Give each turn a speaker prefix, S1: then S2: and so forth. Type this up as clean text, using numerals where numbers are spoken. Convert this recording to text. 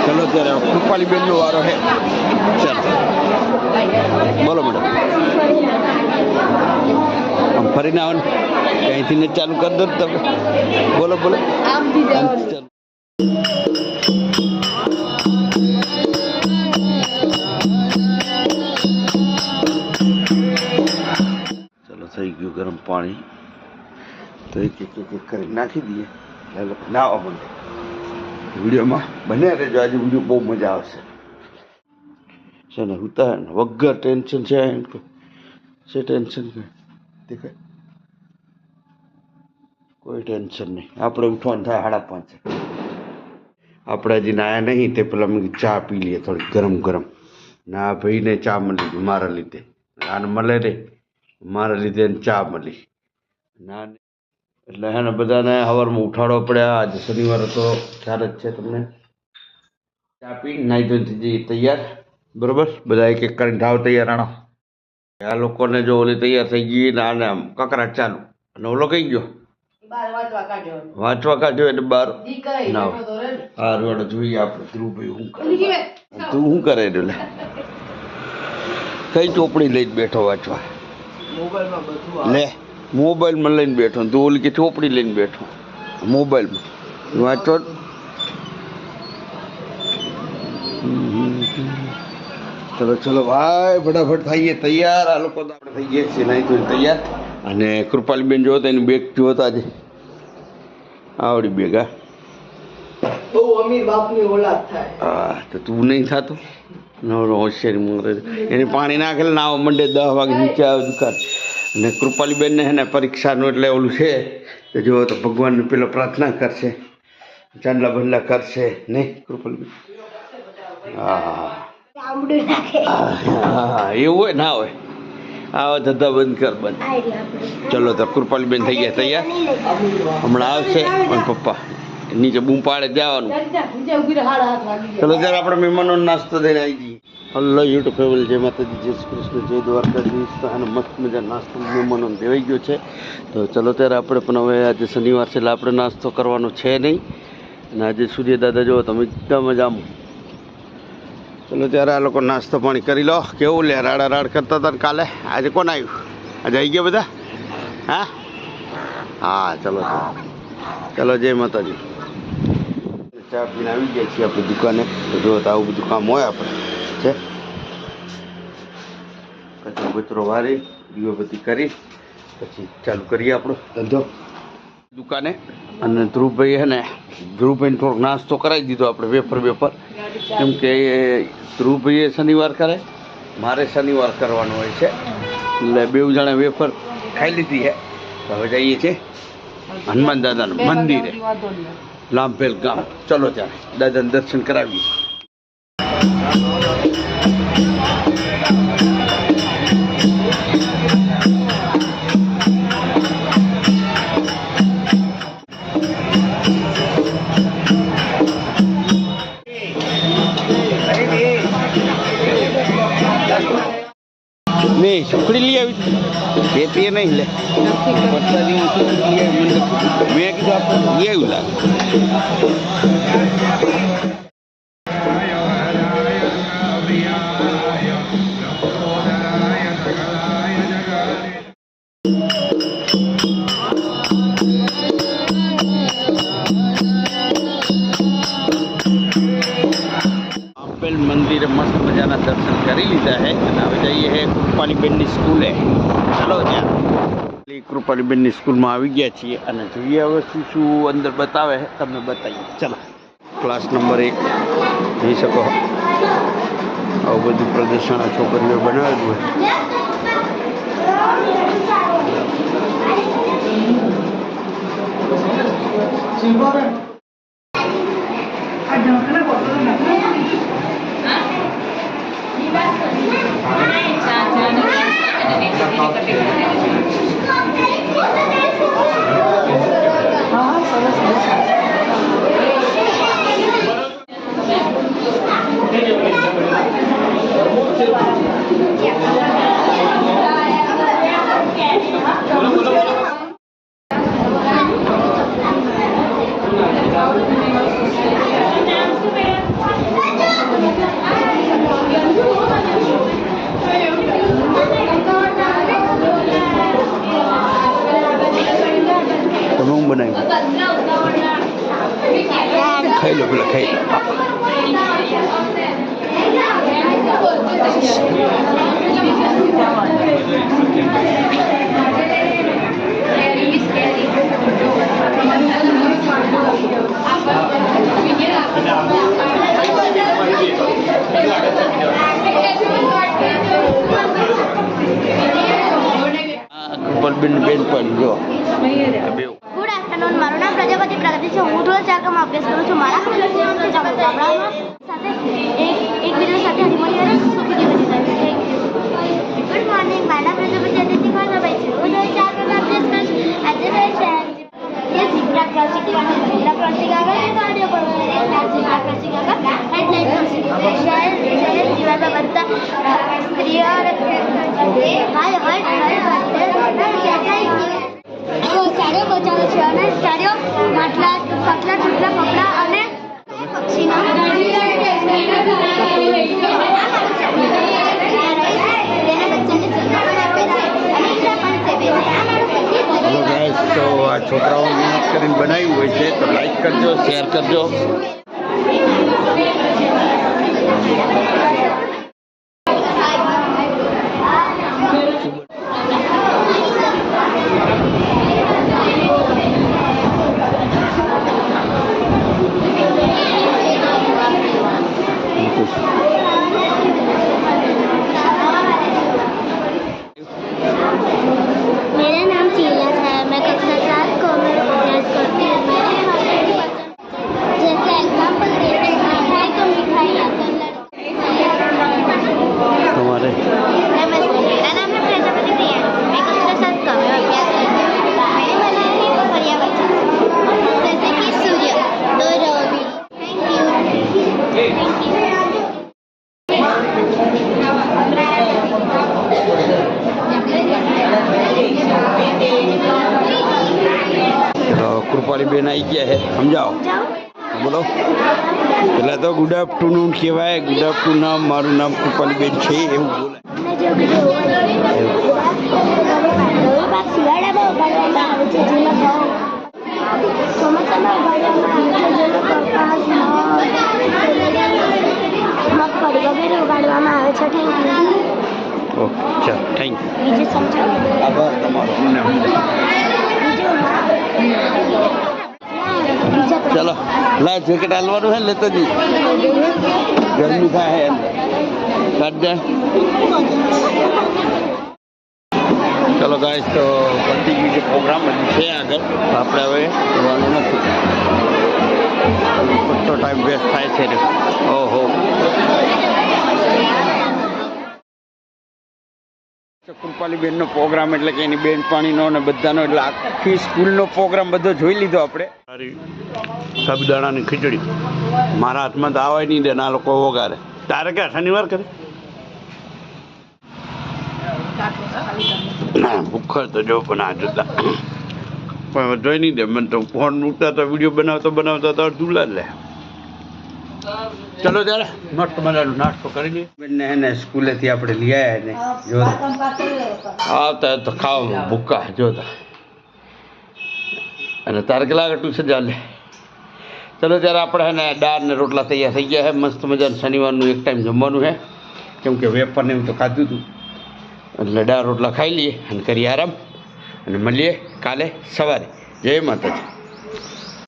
S1: चलो तेरे Kripali Ben no वारो है चल बोलो मैडम हम फरी ना कहीं थी ने चालू कर दो तब बोलो बोलो
S2: आप भी जाओ
S1: चलो सही क्यों गर्म पानी तो एक कर नाखी दिए ना अपन वीडियो में बने रहो आज वीडियो बहुत मजा आवशे છે ને ઉતાર વગર ટેન્શન છે એમ તો છે ટેન્શન કે દેખાય કોઈ ટેન્શન નહીં આપણે ઉઠવાનું થાય 5:30 આપણે હજી નાયા નહીં તે પેલા મેં ચા પી લઈએ થોડી ગરમ ગરમ ના ભાઈને ચા મળી મારા લીધે આને મળે નહીં મારા લીધે ચા મળી ના એટલે હે ને બધાને સવારમાં ઉઠાડવા પડ્યા આજે શનિવાર હતો ખ્યાલ જ છે તમને ચા પી નાઈ ધોઈ તૈયાર बराबर बधा एक एक कर ढाव तैयार आना आ लोग ने जो ओली तैयार थी गई ने आने आम ककराट चालू અને ઓલો કઈ ગયો વાંચવા કાઢ્યો એટલે બાર ના હા રોડ જોઈએ આપણે ધ્રુવભાઈ હું કરે તું શું કરે લે કઈ ચોપડી લઈને બેઠો વાંચવા લે મોબાઈલમાં લઈને બેઠો તું ઓલી કે ચોપડી લઈને બેઠો મોબાઈલમાં વાંચો चलो चलो भाई फटाफट थी तैयार आ लोग थी गए नहीं तो तैयार अने कृपालीबेन जो बेग जो आज आवड़ी बेग हाँ तो तू नहीं था तो होशियारी एने पानी नाखे नाव मंडे 10 वागे नीचे आवे दुकान ने कृपालीबेन ने है ने परीक्षा नो एटले ओलू छे तो जो तो भगवान ने पेलो प्रार्थना करशे चांदला बंदला करशे नहीं कृपालीबेन हाँ એવું ના હોય આવા ધંધા બંધ કર બંધ ચલો તો કૃપાલીબેન થઈ ગયા તૈયાર હમણાં આવશે અને પપ્પા નીચે બૂમ પાડે જવાનું ચલો ત્યારે આપણે મહેમાનોનો નાસ્તો દઈને આવી જઈએ હલો યુટ્યુબ ફેમિલી જય માતાજી જય શ્રી કૃષ્ણ જય દ્વારકાધીશ અને મસ્ત મજા નાસ્તો મહેમાનોને દેવાઈ ગયો છે તો ચલો ત્યારે આપણે પણ હવે આજે શનિવાર છે એટલે આપણે નાસ્તો કરવાનો છે નહીં અને આજે સૂર્યદાદા જો તમે એકદમ મજામાં चलो ત્યારે આ લોકો નાસ્તો પાણી કરી લો કેવું લે રાડા રાડ કરતા હતા કાલે આજે કોણ આવ્યું આજે આવી ગયા બધા હા હા ચલો ચલો જય માતાજી ચા પીને આવી ગયા છીએ આપણી દુકાને તો જો તો આવું બધું કામ હોય આપણે છે કચરો બચરો વારી દીવાબત્તી કરી પછી ચાલુ કરીએ આપણો ધંધો દુકાને અને ધ્રુવભાઈ હે ને ધ્રુવભાઈને થોડોક નાસ્તો કરાવી દીધો આપણે વેફર વેફર કેમ કે ધ્રુવભાઈએ શનિવાર કરે મારે શનિવાર કરવાનું હોય છે એટલે બે જણા વેફર ખાઈ લીધી છે હવે જઈએ છીએ હનુમાન દાદાના મંદિરે લાંભેલ ગામ ચલો ત્યારે દાદાને દર્શન કરાવીએ नहीं सुखड़ी लिया देती है नहीं ले मैं ये लगा मंदिर मस्त मजाना दर्शन कर लीधा है हमें जाइए है कृपालीबेन स्कूल है चलो ત્યાં કૃપાલીબેન સ્કૂલ માં આવી ગયા છીએ અને જોઈએ હવે શું શું અંદર બતાવે છે તમને બતાવીએ ચલો ક્લાસ નંબર 1 જોઈ શકો આવું બધું પ્રદર્શન આ છોકરીઓ બનાવેલું લો પેલા ખાઈ બેન પણ જો
S2: ગુડ આફ્ટરનૂન, મારું નામ પ્રજાપતિ પ્રગતિ છે. હું ધોરણ 4 માં અભ્યાસ કરું છું. મારા ગામડામાં સાથે એકબીજા સાથે હળીમળીને સુખી જીવન જીવવાનું. ગુડ મોર્નિંગ, મારું નામ પ્રજાપતિ અતિથિ ખાનભાઈ છે. હું ધોરણ 4 માં અભ્યાસ કરું છું. આજે મેં ઝીબ્રા ક્રોસિંગ આગળ ગાડીઓ પર ઝીબ્રા ક્રોસિંગ આગળ હેડલાઇટ ક્રોસિંગ શહેર જીવનમાં બધા સ્ત્રીઓ ચાર્યો બચાવે છે અને ચાર્યો માટલા પતલા ટૂટલા કપડા અને પક્ષીના
S1: તો આ છોકરાઓ મહેનત કરીને બનાવ્યું હોય છે તો લાઈક કરજો, શેર કરજો.
S2: मेरा नाम शीला है. मैं कक्षा 7 को अभ्यास करती हूँ. जैसे एग्जाम्पल देते हैं मिठाई तो मिठाई
S1: તમારે
S2: मेरा नाम है प्रजापति प्रिया. मैं कक्षा 7 का अभ्यास करती हूँ. मैंने बनाया है पर्यावरण जैसे कि सूर्य, दो रवि. Thank you.
S1: કૃપાલી બેન આવી ગયા છે, સમજાવો બોલો. પેલા તો ગુડ આફ્ટરનૂન કહેવાય. ગુડ આફ્ટરનૂન, મારું નામ કૃપાલી બેન છે એવું બોલાય.
S2: શિયાળામાં ઉગાડવામાં આવે છે જેમાં ઘઉં, ચોમાસામાં ઉગાડવામાં આવે છે જેમાં મગફળી વગેરે ઉગાડવામાં આવે છે. Thank you.
S1: ઓકે ચાલો, થેન્ક યુ.
S2: બીજું સમજાવો.
S1: આભાર તમારો. ચલો લાય જેકેટ હાલવાનું હે લેતો જી, ગરમી થાય હે કાઢ દે. ચલો ગાઈસ, તો પતી ગયું છે પ્રોગ્રામ, હજી છે આગળ. આપણે હવે જવાનું નથી, ખોટો ટાઈમ વેસ્ટ થાય છે. ઓહો, કૃપાલી બેનનો પ્રોગ્રામ એટલે કે એની બેનપાણીનો અને બધાનો, એટલે આખી સ્કૂલનો પ્રોગ્રામ બધો જોઈ લીધો આપણે. સાબુદાણાની ખીચડી મારા હાથમાં તો આવે નહીં દે, ના લોકો વગાડે. તારે ક્યાં શનિવાર કરે? ના ભૂખર તો જો પણ આ જોતા પણ જોઈ નહીં દે. મને તો ફોન મૂકતા તો વિડીયો બનાવતા તો અડધું લે. ચલો ત્યારે મસ્ત મજાનો નાસ્તો કરી લઈએ. બેનને હે ને સ્કૂલેથી આપણે લઈ આવ્યા ને જોતા આવતા તો ખાવામાં ભૂકા જોતા. અને તારે કેટલા ટ્યુશન ચાલે? ચલો ત્યારે આપણે હે ને દાળ ને રોટલા તૈયાર થઈ ગયા છે. મસ્ત મજાનું શનિવારનું એક ટાઈમ જમવાનું છે, કેમ કે વેફરને એવું તો ખાધું હતું. એટલે દાળ રોટલા ખાઈ લઈએ અને કરીએ આરામ, અને મળીએ કાલે સવારે. જય માતાજી.